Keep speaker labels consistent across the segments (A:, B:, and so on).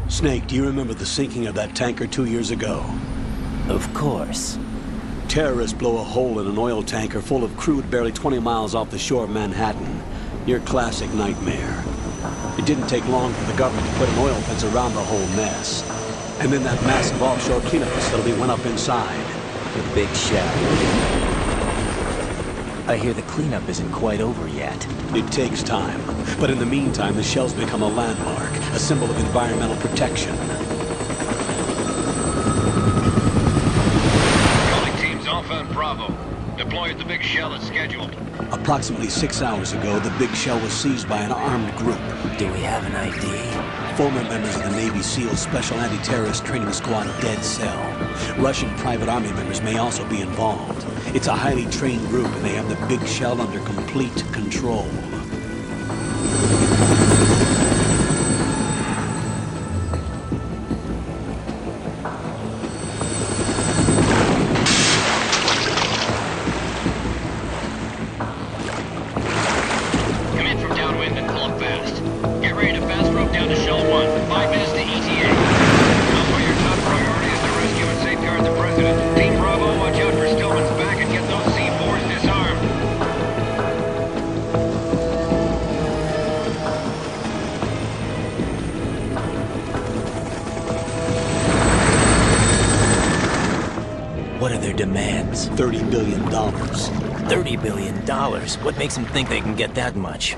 A: Snake, do you remember the sinking of that tanker 2 years ago?
B: Of course.
A: Terrorists blow a hole in an oil tanker full of crude barely 20 miles off the shore of Manhattan. Your classic nightmare. It didn't take long for the government to put an oil fence around the whole mess. And then that massive offshore cleanup facility went up inside.
B: The big shell. I hear the cleanup isn't quite over yet.
A: It takes time. But in the meantime, the shell's become a landmark, a symbol of environmental protection.
C: Calling teams Alpha and Bravo. Deploy at the big shell as scheduled.
A: Approximately 6 hours ago, the big shell was seized by an armed group.
B: Do we have an ID?
A: Former members of the Navy SEALs Special Anti-Terrorist Training Squad Dead Cell. Russian private army members may also be involved. It's a highly trained group, and they have the big shell under complete control.
C: Come in from downwind and pull up fast. Get ready to fast rope down to Shell 1. 5 minutes to ETA. Alpha, your top priority is to rescue and safeguard the President. Team Bravo, watch out for Stillman's back and get those C4s disarmed.
B: What are their demands?
A: $30 billion.
B: $30 billion? What makes them think they can get that much?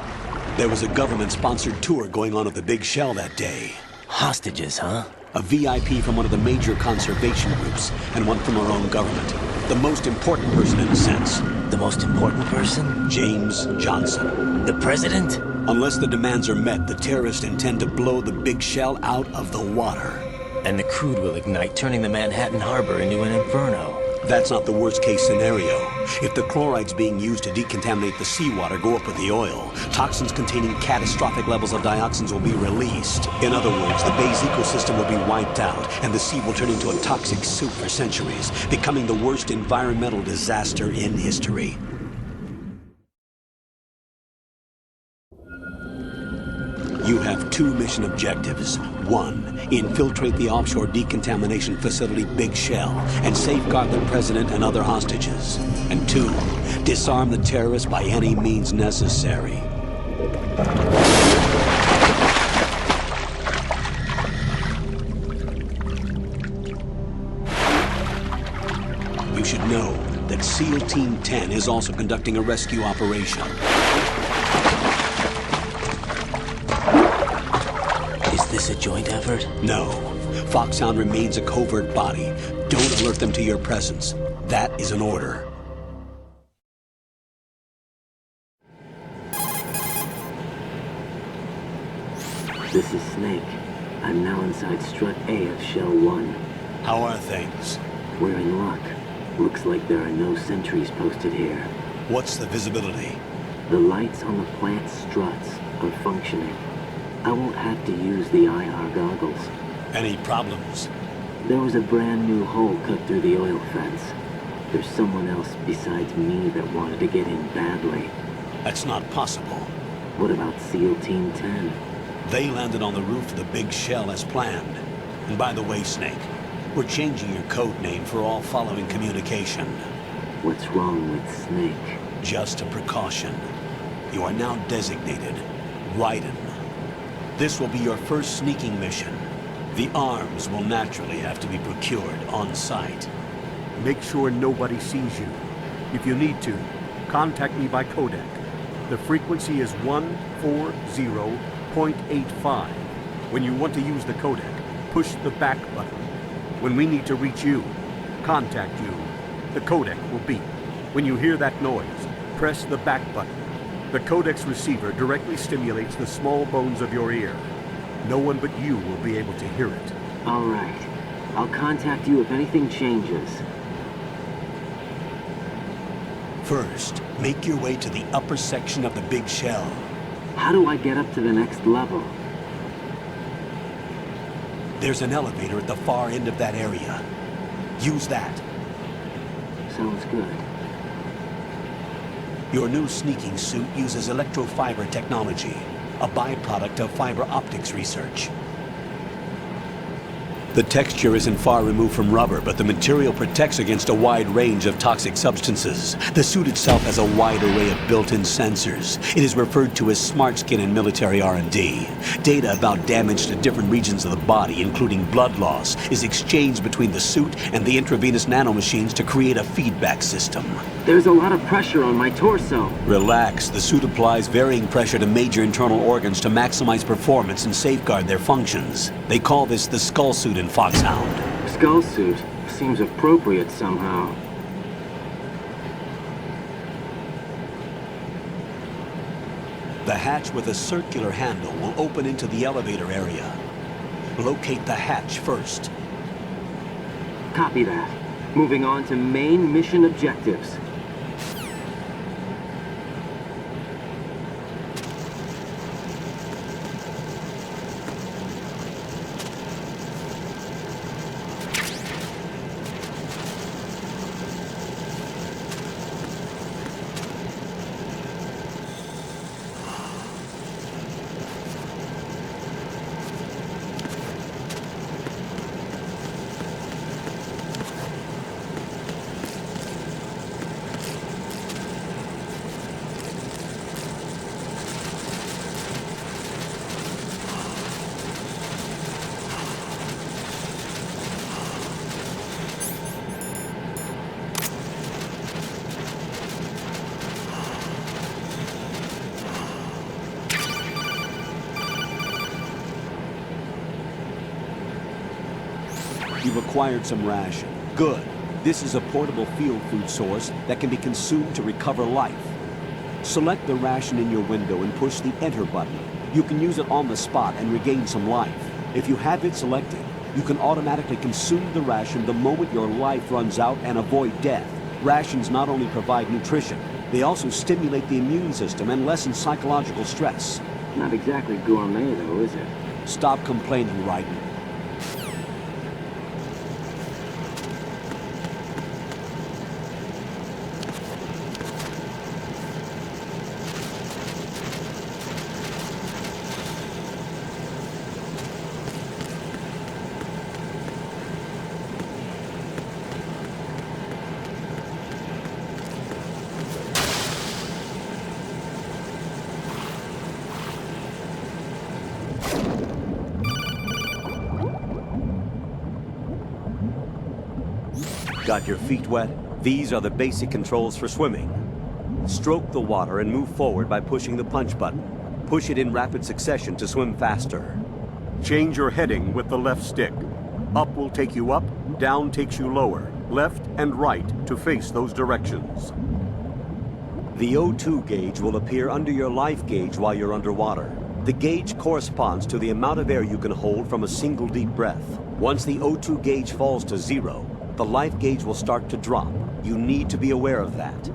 A: There was a government-sponsored tour going on at the big shell that day.
B: Hostages, huh?
A: A VIP from one of the major conservation groups, and one from our own government. The most important person in a sense.
B: The most important person?
A: James Johnson.
B: The President?
A: Unless the demands are met, the terrorists intend to blow the big shell out of the water.
B: And the crude will ignite, turning the Manhattan Harbor into an inferno.
A: That's not the worst-case scenario. If the chlorides being used to decontaminate the seawater go up with the oil, toxins containing catastrophic levels of dioxins will be released. In other words, the bay's ecosystem will be wiped out, and the sea will turn into a toxic soup for centuries, becoming the worst environmental disaster in history. You have 2 mission objectives. 1, infiltrate the offshore decontamination facility Big Shell and safeguard the President and other hostages. And 2, disarm the terrorists by any means necessary. You should know that SEAL Team 10 is also conducting a rescue operation.
B: Is this a joint effort?
A: No. Foxhound remains a covert body. Don't alert them to your presence. That is an order.
D: This is Snake. I'm now inside Strut A of Shell 1.
A: How are things?
D: We're in luck. Looks like there are no sentries posted here.
A: What's the visibility?
D: The lights on the plant struts are functioning. I won't have to use the IR goggles.
A: Any problems?
D: There was a brand new hole cut through the oil fence. There's someone else besides me that wanted to get in badly.
A: That's not possible.
D: What about SEAL Team 10?
A: They landed on the roof of the Big Shell as planned. And by the way, Snake, we're changing your code name for all following communication.
D: What's wrong with Snake?
A: Just a precaution. You are now designated Raiden. This will be your first sneaking mission. The arms will naturally have to be procured on site.
E: Make sure nobody sees you. If you need to, contact me by codec. The frequency is 140.85. When you want to use the codec, push the back button. When we need to reach you, contact you, the codec will beep. When you hear that noise, press the back button. The codec's receiver directly stimulates the small bones of your ear. No one but you will be able to hear it.
D: All right. I'll contact you if anything changes.
A: First, make your way to the upper section of the Big Shell.
D: How do I get up to the next level?
A: There's an elevator at the far end of that area. Use that.
D: Sounds good.
A: Your new sneaking suit uses electrofiber technology, a byproduct of fiber optics research. The texture isn't far removed from rubber, but the material protects against a wide range of toxic substances. The suit itself has a wide array of built-in sensors. It is referred to as smart skin in military R&D. Data about damage to different regions of the body, including blood loss, is exchanged between the suit and the intravenous nanomachines to create a feedback system.
D: There's a lot of pressure on my torso.
A: Relax. The suit applies varying pressure to major internal organs to maximize performance and safeguard their functions. They call this the skull suit in Foxhound.
D: Skull suit seems appropriate somehow.
A: The hatch with a circular handle will open into the elevator area. Locate the hatch first.
D: Copy that. Moving on to main mission objectives.
A: You've acquired some ration. Good. This is a portable field food source that can be consumed to recover life. Select the ration in your window and push the Enter button. You can use it on the spot and regain some life. If you have it selected, you can automatically consume the ration the moment your life runs out and avoid death. Rations not only provide nutrition, they also stimulate the immune system and lessen psychological stress.
D: Not exactly gourmet though, is it?
A: Stop complaining, Raiden. Got your feet wet? These are the basic controls for swimming. Stroke the water and move forward by pushing the punch button. Push it in rapid succession to swim faster.
E: Change your heading with the left stick. Up will take you up, down takes you lower, left and right to face those directions.
A: The O2 gauge will appear under your life gauge while you're underwater. The gauge corresponds to the amount of air you can hold from a single deep breath. Once the O2 gauge falls to 0, the life gauge will start to drop. You need to be aware of that.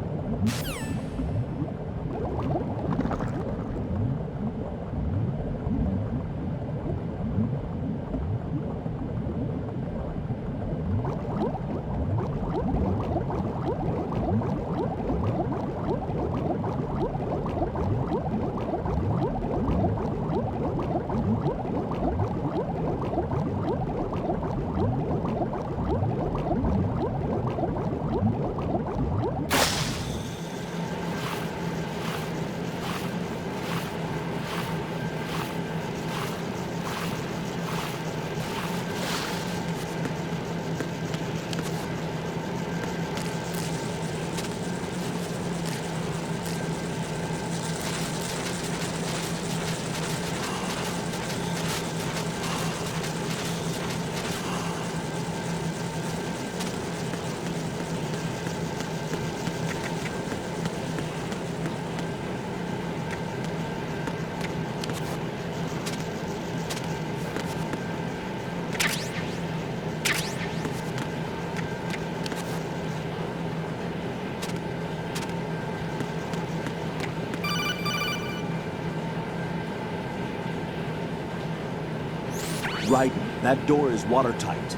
A: Right, that door is watertight.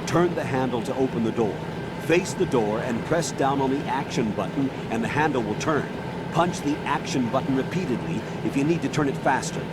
A: Turn the handle to open the door. Face the door and press down on the action button and the handle will turn. Punch the action button repeatedly if you need to turn it faster.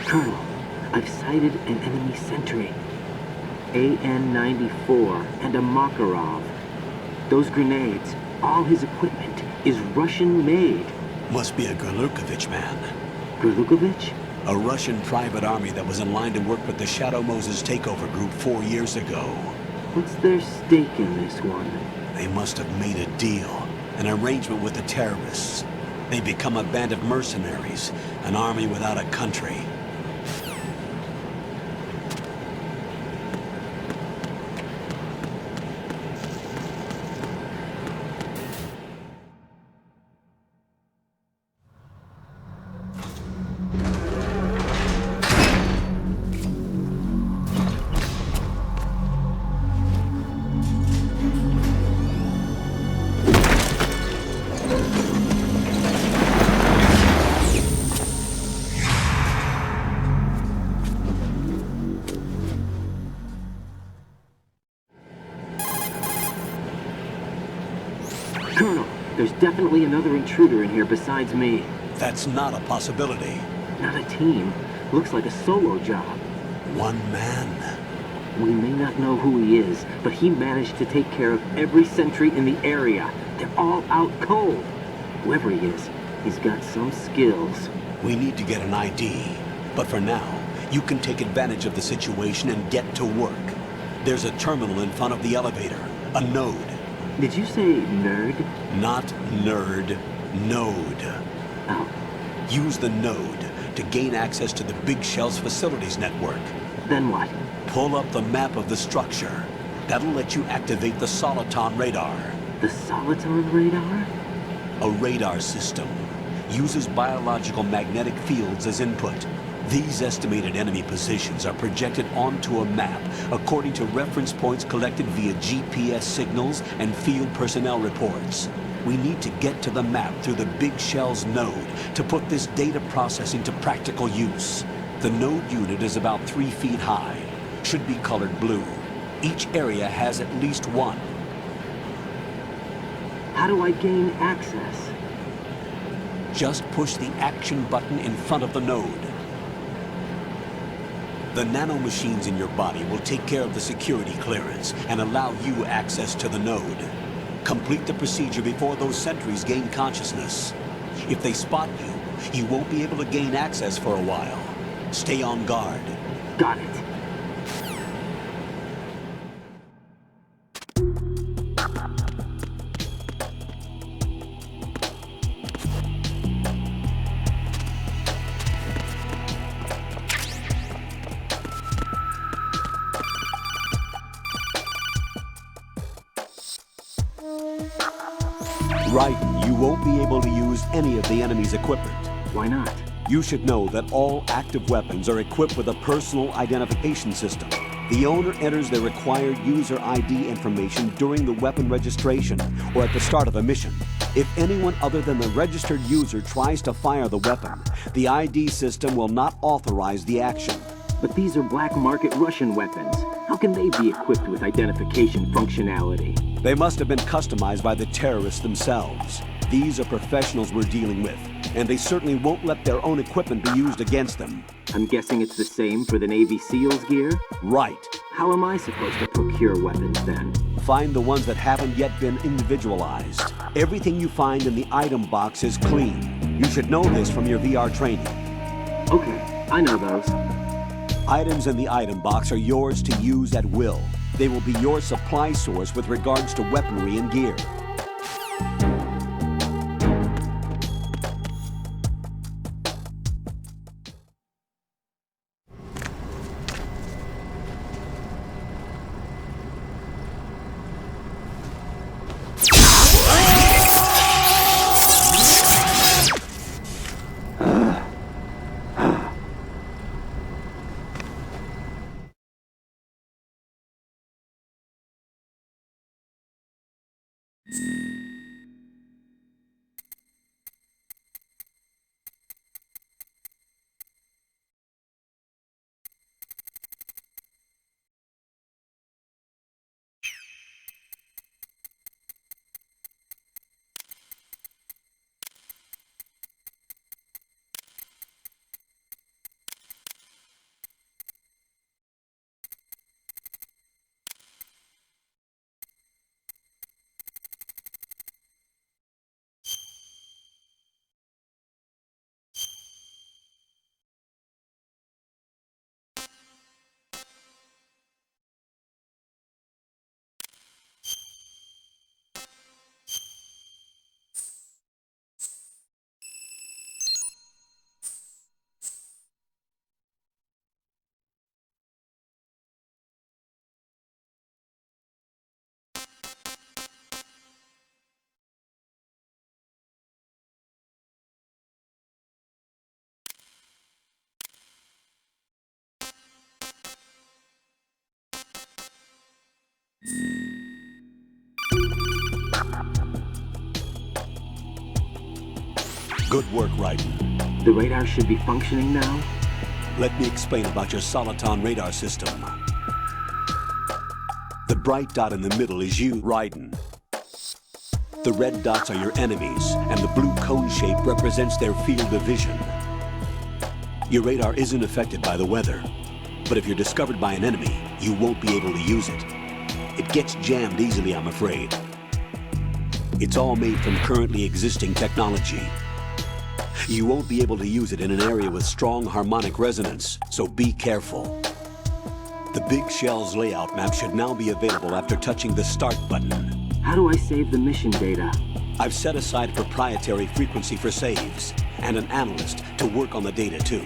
D: Colonel, I've sighted an enemy sentry. AN-94 and a Makarov. Those grenades, all his equipment, is Russian-made.
A: Must be a Gurlukovich man.
D: Gurlukovich?
A: A Russian private army that was in line to work with the Shadow Moses takeover group 4 years ago.
D: What's their stake in this one?
A: They must have made a deal, an arrangement with the terrorists. They become a band of mercenaries, an army without a country.
D: Colonel, there's definitely another intruder in here besides me.
A: That's not a possibility.
D: Not a team. Looks like a solo job.
A: One man.
D: We may not know who he is, but he managed to take care of every sentry in the area. They're all out cold. Whoever he is, he's got some skills.
A: We need to get an ID. But for now, you can take advantage of the situation and get to work. There's a terminal in front of the elevator. A node.
D: Did you say nerd?
A: Not nerd. Node.
D: Oh,
A: Use the node to gain access to the Big Shell's facilities network.
D: then what?
A: Pull up the map of the structure. That'll let you activate the Soliton radar.
D: The Soliton radar?
A: A radar system. Uses biological magnetic fields as input. These estimated enemy positions are projected onto a map according to reference points collected via GPS signals and field personnel reports. We need to get to the map through the Big Shell's node to put this data processing to practical use. The node unit is about 3 feet high. Should be colored blue. Each area has at least one.
D: How do I gain access?
A: Just push the action button in front of the node. The nanomachines in your body will take care of the security clearance and allow you access to the node. Complete the procedure before those sentries gain consciousness. If they spot you, you won't be able to gain access for a while. Stay on guard.
D: Got it.
A: Right, you won't be able to use any of the enemy's equipment.
D: Why not?
A: You should know that all active weapons are equipped with a personal identification system. The owner enters their required user ID information during the weapon registration or at the start of a mission. If anyone other than the registered user tries to fire the weapon, the ID system will not authorize the action.
D: But these are black market Russian weapons. How can they be equipped with identification functionality?
A: They must have been customized by the terrorists themselves. These are professionals we're dealing with, and they certainly won't let their own equipment be used against them.
D: I'm guessing it's the same for the Navy SEALs gear?
A: Right.
D: How am I supposed to procure weapons then?
A: Find the ones that haven't yet been individualized. Everything you find in the item box is clean. You should know this from your VR training.
D: Okay, I know those.
A: Items in the item box are yours to use at will. They will be your supply source with regards to weaponry and gear. Good work, Raiden.
D: The radar should be functioning now?
A: Let me explain about your Soliton radar system. The bright dot in the middle is you, Raiden. The red dots are your enemies, and the blue cone shape represents their field of vision. Your radar isn't affected by the weather, but if you're discovered by an enemy, you won't be able to use it. It gets jammed easily, I'm afraid. It's all made from currently existing technology. You won't be able to use it in an area with strong harmonic resonance, so be careful. The Big Shell's layout map should now be available after touching the Start button.
D: How do I save the mission data?
A: I've set aside a proprietary frequency for saves, and an analyst to work on the data too.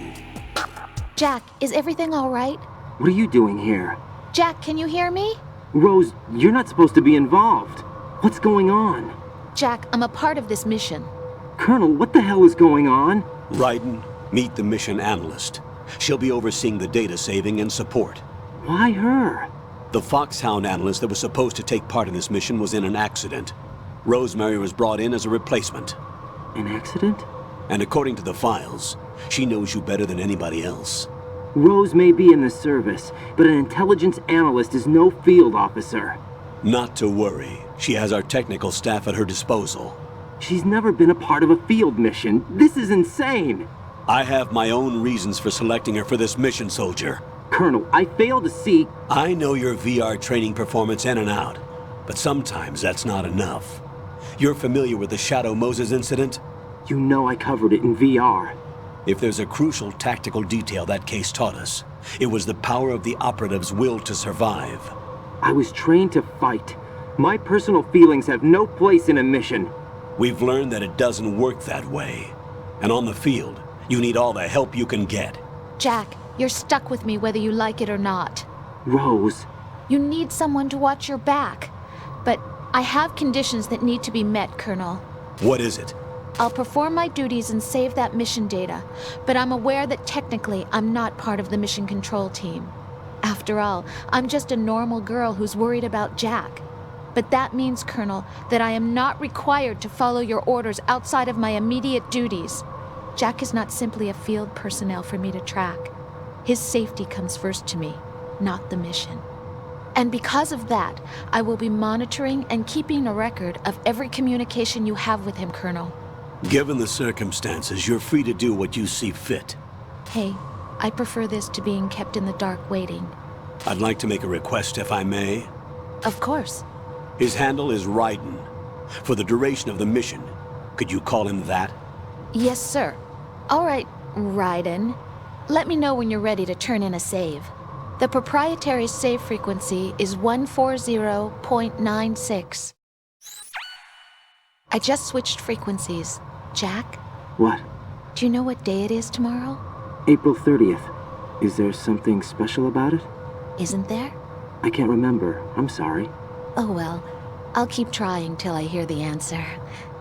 F: Jack, is everything all right?
D: What are you doing here?
F: Jack, can you hear me?
D: Rose, you're not supposed to be involved. What's going on?
F: Jack, I'm a part of this mission.
D: Colonel, what the hell is going on?
A: Raiden, meet the mission analyst. She'll be overseeing the data saving and support.
D: Why her?
A: The Foxhound analyst that was supposed to take part in this mission was in an accident. Rosemary was brought in as a replacement.
D: An accident?
A: And according to the files, she knows you better than anybody else.
D: Rose may be in the service, but an intelligence analyst is no field officer.
A: Not to worry. She has our technical staff at her disposal.
D: She's never been a part of a field mission. This is insane!
A: I have my own reasons for selecting her for this mission, soldier.
D: Colonel, I fail to see...
A: I know your VR training performance in and out, but sometimes that's not enough. You're familiar with the Shadow Moses incident?
D: You know I covered it in VR.
A: If there's a crucial tactical detail that case taught us, it was the power of the operative's will to survive.
D: I was trained to fight. My personal feelings have no place in a mission.
A: We've learned that it doesn't work that way. And on the field, you need all the help you can get.
F: Jack, you're stuck with me whether you like it or not.
D: Rose.
F: You need someone to watch your back. But I have conditions that need to be met, Colonel.
A: What is it?
F: I'll perform my duties and save that mission data, but I'm aware that technically I'm not part of the mission control team. After all, I'm just a normal girl who's worried about Jack. But that means, Colonel, that I am not required to follow your orders outside of my immediate duties. Jack is not simply a field personnel for me to track. His safety comes first to me, not the mission. And because of that, I will be monitoring and keeping a record of every communication you have with him, Colonel.
A: Given the circumstances, you're free to do what you see fit.
F: Hey, I prefer this to being kept in the dark waiting.
A: I'd like to make a request, if I may.
F: Of course.
A: His handle is Raiden. For the duration of the mission, could you call him that?
F: Yes, sir. All right, Raiden. Let me know when you're ready to turn in a save. The proprietary save frequency is 140.96. I just switched frequencies. Jack,
D: What?
F: do you know what day it is tomorrow?
D: April 30th. Is there something special about it?
F: Isn't there?
D: I can't remember. I'm sorry.
F: Oh well, I'll keep trying till I hear the answer.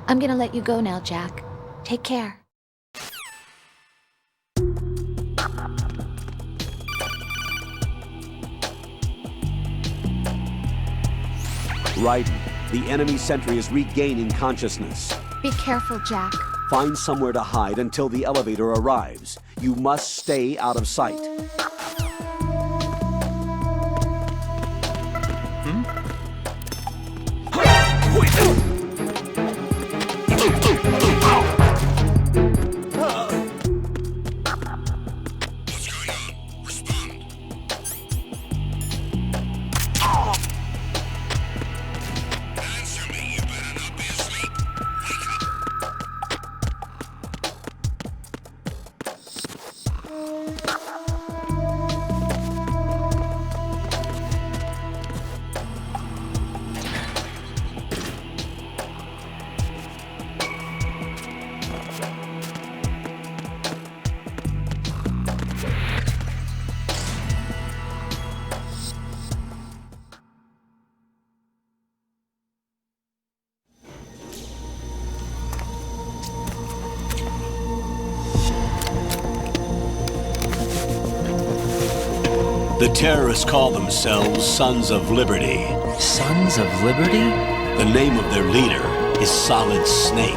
F: I'm gonna let you go now, Jack. Take care.
A: Raiden, the enemy sentry is regaining consciousness.
F: Be careful, Jack.
A: Find somewhere to hide until the elevator arrives. You must stay out of sight. The terrorists call themselves Sons of Liberty.
B: Sons of Liberty?
A: The name of their leader is Solid Snake.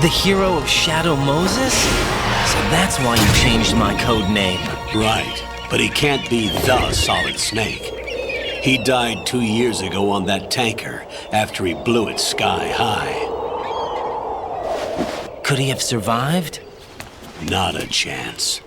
B: The hero of Shadow Moses? So that's why you changed my code name.
A: Right, but he can't be the Solid Snake. He died 2 years ago on that tanker after he blew it sky high.
B: Could he have survived?
A: Not a chance.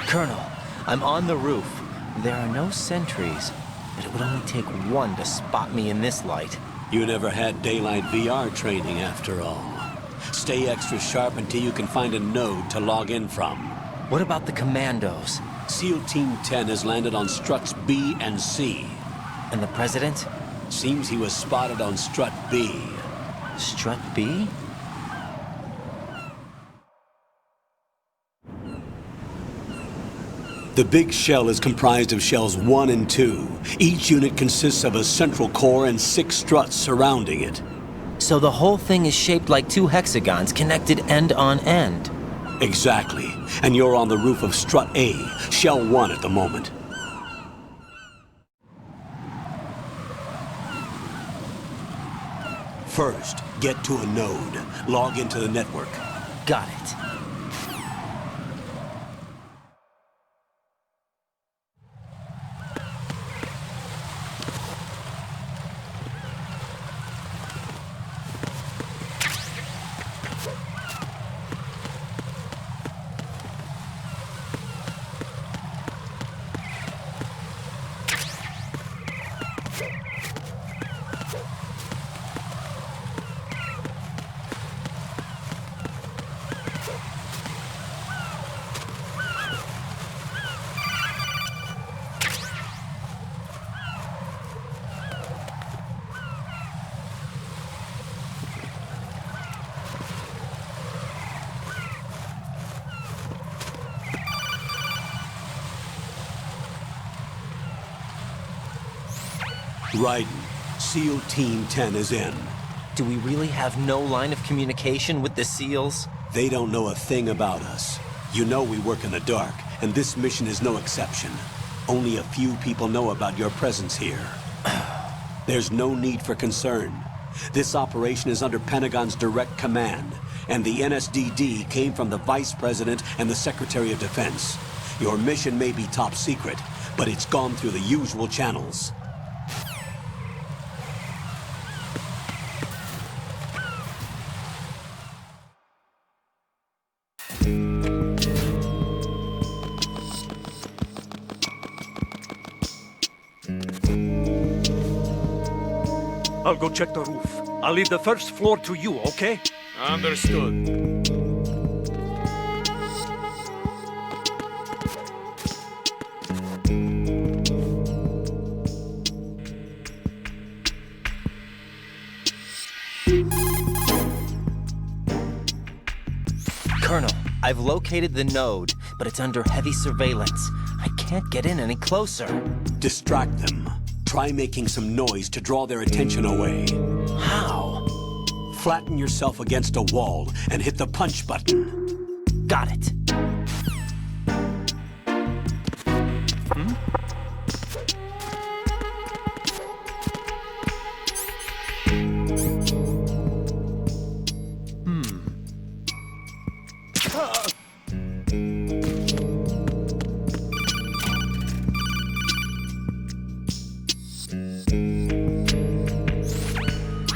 B: Colonel, I'm on the roof. There are no sentries, but it would only take one to spot me in this light.
A: You never had daylight VR training after all. Stay extra sharp until you can find a node to log in from.
B: What about the commandos?
A: SEAL Team 10 has landed on struts B and C.
B: And the president?
A: Seems he was spotted on strut B.
B: Strut B?
A: The big shell is comprised of shells 1 and 2. Each unit consists of a central core and 6 struts surrounding it.
B: So the whole thing is shaped like 2 hexagons connected end on end.
A: Exactly. And you're on the roof of strut A, shell 1 at the moment. First, get to a node. Log into the network.
B: Got it.
A: Raiden, SEAL Team 10 is in.
B: Do we really have no line of communication with the SEALs?
A: They don't know a thing about us. You know we work in the dark, and this mission is no exception. Only a few people know about your presence here. There's no need for concern. This operation is under Pentagon's direct command, and the NSDD came from the Vice President and the Secretary of Defense. Your mission may be top secret, but it's gone through the usual channels.
G: I'll go check the roof. I'll leave the first floor to you, okay?
C: Understood.
B: Colonel, I've located the node, but it's under heavy surveillance. I can't get in any closer.
A: Distract them. Try making some noise to draw their attention away.
B: How?
A: Flatten yourself against a wall and hit the punch button.
B: Got it.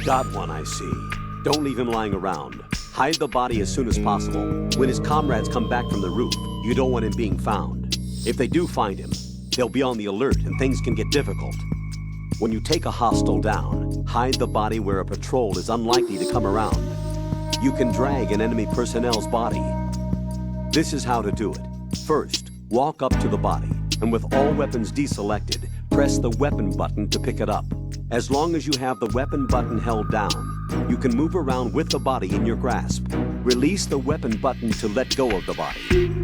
A: Got one, I see. Don't leave him lying around. Hide the body as soon as possible. When his comrades come back from the roof, you don't want him being found. If they do find him, they'll be on the alert and things can get difficult. When you take a hostile down, hide the body where a patrol is unlikely to come around. You can drag an enemy personnel's body. This is how to do it. First, walk up to the body, and with all weapons deselected, press the weapon button to pick it up. As long as you have the weapon button held down, you can move around with the body in your grasp. Release the weapon button to let go of the body.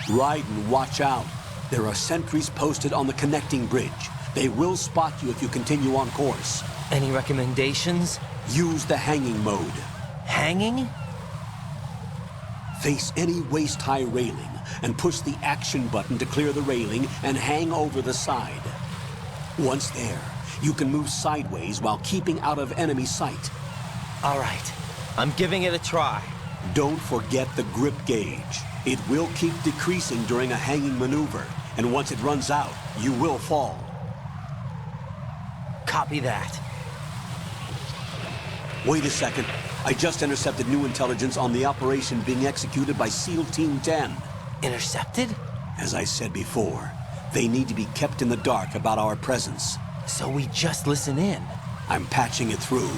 A: Raiden, watch out. There are sentries posted on the connecting bridge. They will spot you if you continue on course.
B: Any recommendations?
A: Use the hanging mode.
B: Hanging?
A: Face any waist-high railing and push the action button to clear the railing and hang over the side. Once there, you can move sideways while keeping out of enemy sight.
B: All right, I'm giving it a try.
A: Don't forget the grip gauge. It will keep decreasing during a hanging maneuver, and once it runs out, you will fall.
B: Copy that.
A: Wait a second. I just intercepted new intelligence on the operation being executed by SEAL Team 10.
B: Intercepted?
A: As I said before, they need to be kept in the dark about our presence.
B: So we just listen in.
A: I'm patching it through.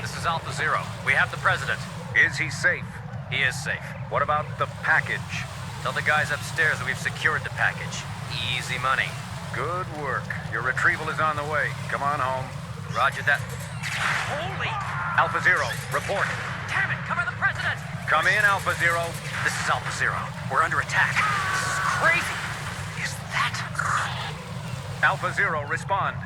H: This is Alpha Zero. We have the president.
I: Is he safe?
H: He is safe.
I: What about the package?
H: Tell the guys upstairs that we've secured the package. Easy money.
I: Good work. Your retrieval is on the way. Come on home.
H: Roger that. Holy!
I: Alpha Zero, report.
H: Damn it! Cover the president!
I: Come in, Alpha Zero.
H: This is Alpha Zero. We're under attack. This is crazy. Is that...
I: Alpha Zero, respond.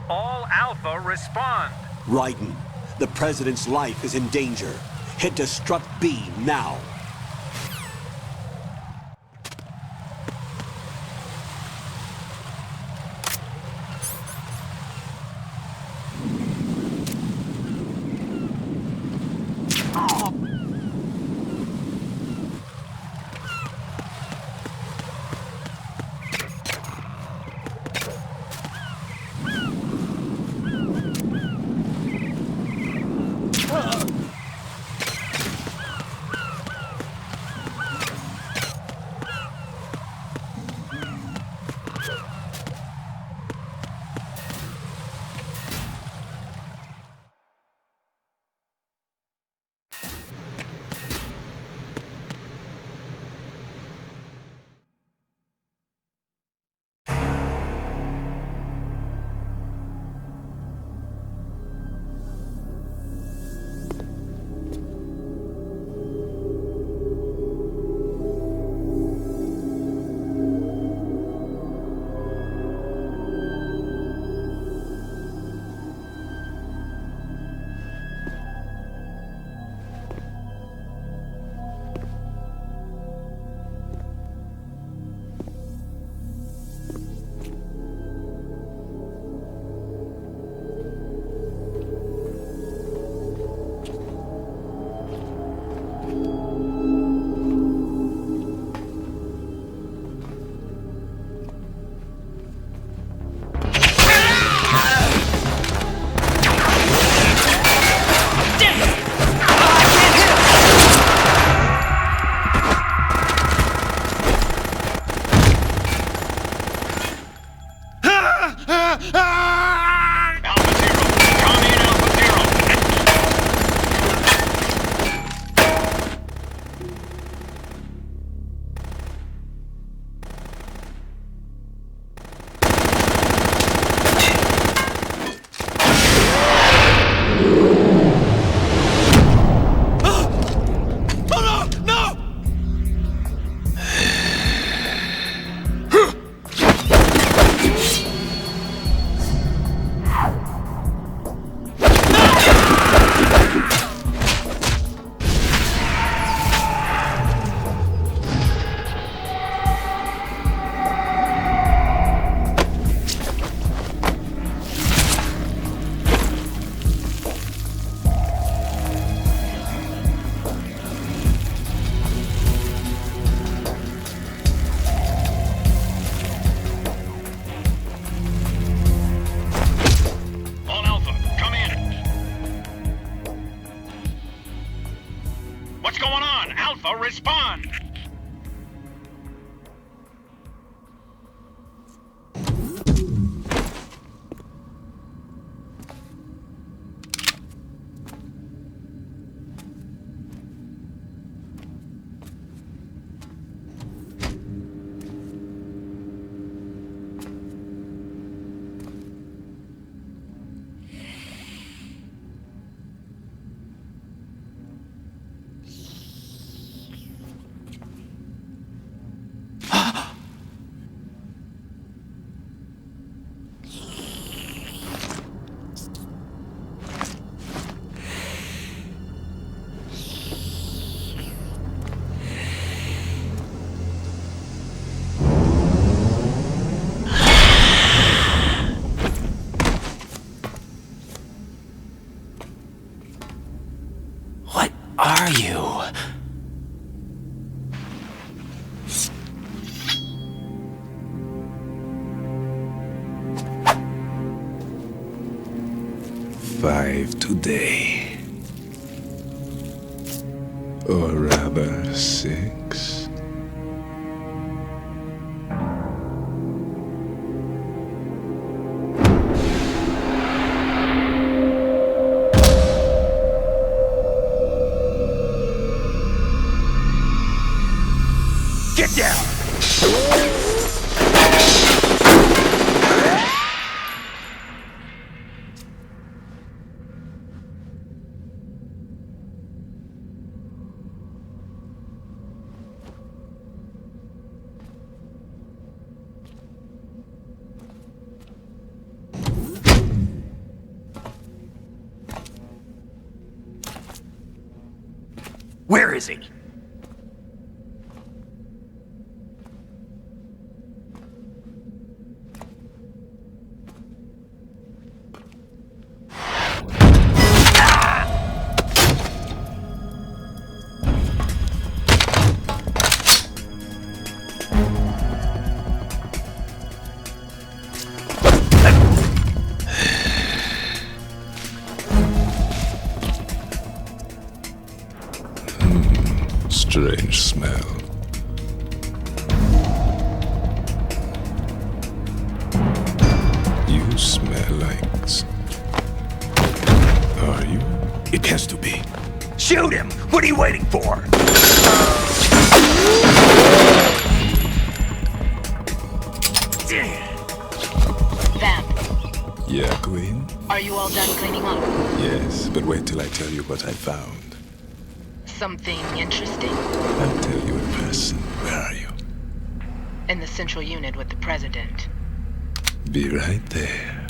I: All Alpha, respond.
A: Raiden, the President's life is in danger. Head to Strut B now.
C: Respond!
B: are you?
J: Five today. Or rather, 6.
G: Get down! Where is he?
J: Strange smell. You smell like... Are you?
G: It has to be. Shoot him! What are you waiting for?
K: Vamp,
J: Yeah, Queen?
K: are you all done cleaning up?
J: Yes, but wait till I tell you what I found.
K: Something interesting?
J: I'll tell you in person. Where are you?
K: In the central unit with the president.
J: Be right there.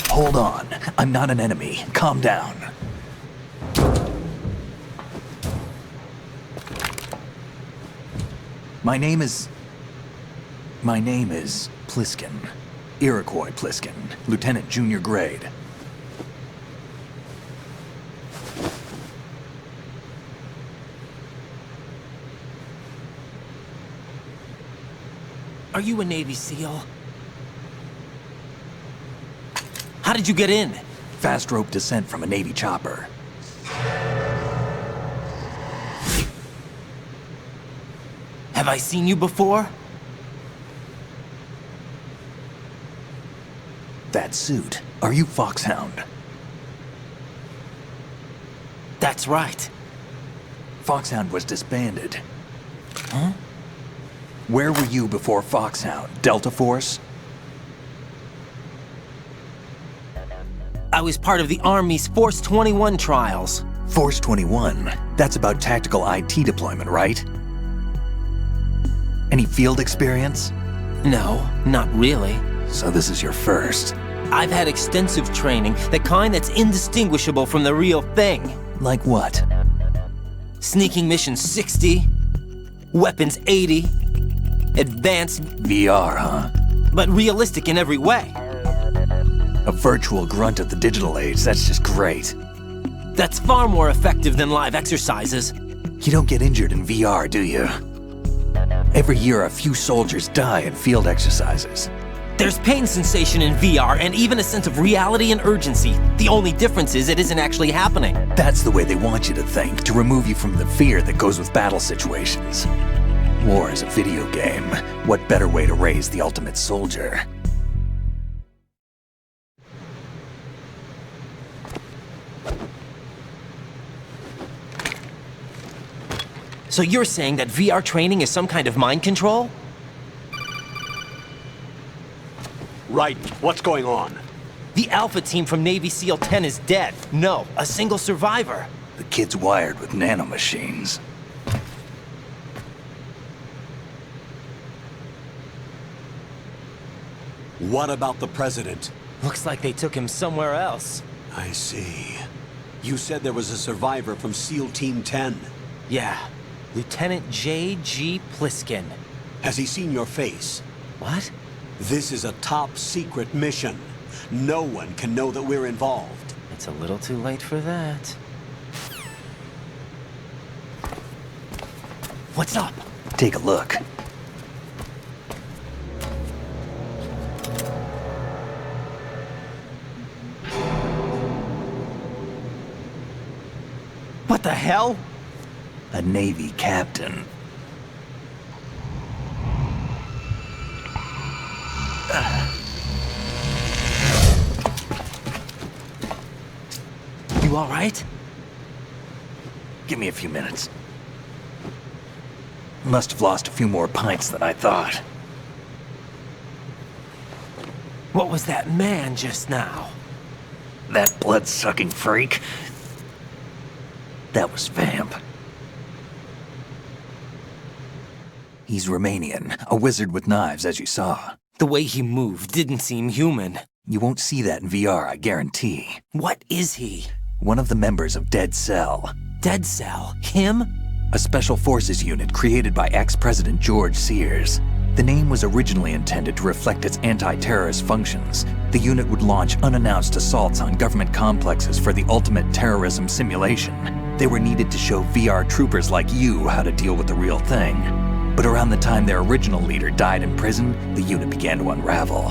G: Hold on. I'm not an enemy. Calm down. My name is Pliskin. Iroquois Pliskin. Lieutenant Junior Grade.
B: Are you a Navy SEAL? How did you get in?
G: Fast rope descent from a Navy chopper.
B: Have I seen you before?
G: That suit. Are you Foxhound?
B: That's right.
G: Foxhound was disbanded. Huh? Where were you before Foxhound? Delta Force?
B: I was part of the Army's Force 21 trials.
G: Force 21? That's about tactical IT deployment, right? Any field experience?
B: No, not really.
G: So this is your first.
B: I've had extensive training, the kind that's indistinguishable from the real thing.
G: Like what?
B: Sneaking mission 60, weapons 80, advanced...
G: VR, huh?
B: But realistic in every way.
G: A virtual grunt of the digital age, that's just great.
B: That's far more effective than live exercises.
G: You don't get injured in VR, do you? Every year, a few soldiers die in field exercises.
B: There's pain sensation in VR and even a sense of reality and urgency. The only difference is it isn't actually happening.
G: That's the way they want you to think, to remove you from the fear that goes with battle situations. War is a video game. What better way to raise the ultimate soldier?
B: So you're saying that VR training is some kind of mind control?
A: Right. What's going on?
B: The Alpha team from Navy SEAL 10 is dead. No, a single survivor.
G: The kid's wired with nanomachines.
A: What about the president?
B: Looks like they took him somewhere else.
A: I see. You said there was a survivor from SEAL Team 10.
B: Yeah, Lieutenant J.G. Pliskin.
A: Has he seen your face?
B: What?
A: This is a top-secret mission. No one can know that we're involved.
B: It's a little too late for that. What's up?
G: Take a look.
B: What the hell?
G: A Navy captain.
B: You all right?
G: Give me a few minutes. Must have lost a few more pints than I thought.
B: What was that man just now?
G: That blood-sucking freak? That was Vamp. He's Romanian, a wizard with knives, as you saw.
B: The way he moved didn't seem human.
G: You won't see that in VR, I guarantee.
B: What is he?
G: One of the members of Dead Cell.
B: Dead Cell? Him?
G: A special forces unit created by ex-President George Sears. The name was originally intended to reflect its anti-terrorist functions. The unit would launch unannounced assaults on government complexes for the ultimate terrorism simulation. They were needed to show VR troopers like you how to deal with the real thing. But around the time their original leader died in prison, the unit began to unravel.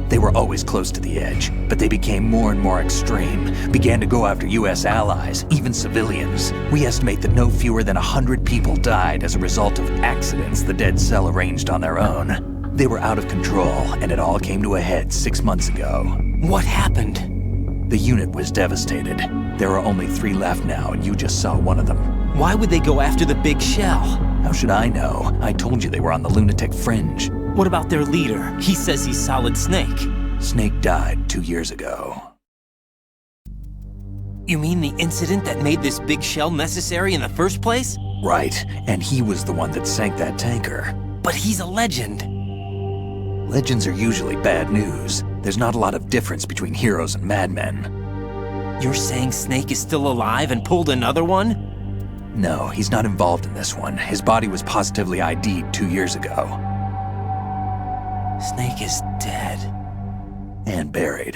G: They were always close to the edge, but they became more and more extreme, began to go after US allies, even civilians. We estimate that no fewer than 100 people died as a result of accidents the Dead Cell arranged on their own. They were out of control, and it all came to a head 6 months ago.
B: What happened?
G: The unit was devastated. There are only 3 left now, and you just saw one of them.
B: Why would they go after the big shell?
G: How should I know? I told you they were on the lunatic fringe.
B: What about their leader? He says he's Solid Snake.
G: Snake died 2 years ago.
B: You mean the incident that made this big shell necessary in the first place?
G: Right, and he was the one that sank that tanker.
B: But he's a legend.
G: Legends are usually bad news. There's not a lot of difference between heroes and madmen.
B: You're saying Snake is still alive and pulled another one?
G: No, he's not involved in this one. His body was positively ID'd 2 years ago.
B: Snake is dead.
G: And buried.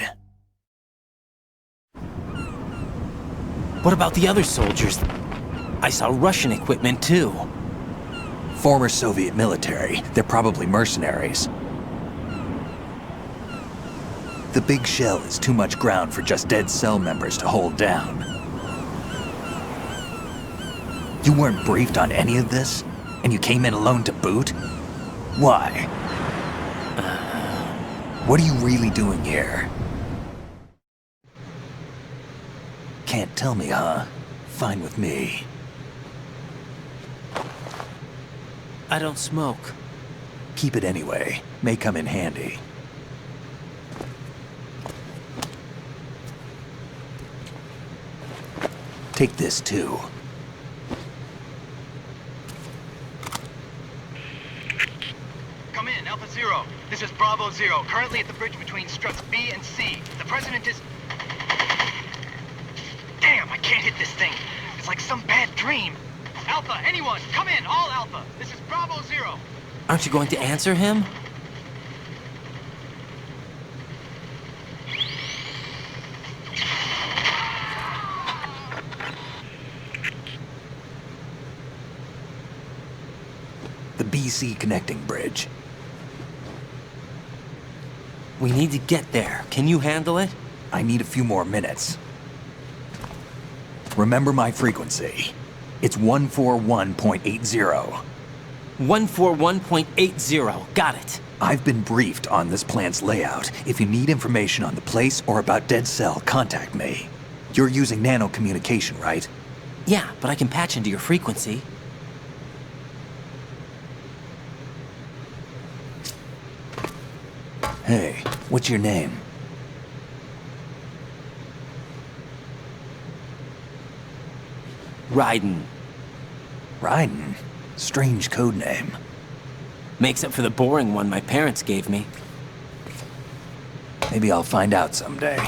B: What about the other soldiers? I saw Russian equipment too.
G: Former Soviet military. They're probably mercenaries. The big shell is too much ground for just Dead Cell members to hold down. You weren't briefed on any of this? And you came in alone to boot? Why? What are you really doing here? Can't tell me, huh? Fine with me.
B: I don't smoke.
G: Keep it anyway. May come in handy. Take this too.
C: Come in, Alpha Zero. This is Bravo Zero, currently at the bridge between struts B and C. The President is... Damn, I can't hit this thing. It's like some bad dream. Alpha, anyone, come in, all Alpha. This is Bravo Zero.
B: Aren't you going to answer him?
G: The BC connecting bridge.
B: We need to get there. Can you handle it?
G: I need a few more minutes. Remember my frequency. It's 141.80.
B: 141.80. Got it.
G: I've been briefed on this plant's layout. If you need information on the place or about Dead Cell, contact me. You're using nano communication, right?
B: Yeah, but I can patch into your frequency.
G: Hey, what's your name?
B: Raiden.
G: Raiden? Strange code name.
B: Makes up for the boring one my parents gave me.
G: Maybe I'll find out someday.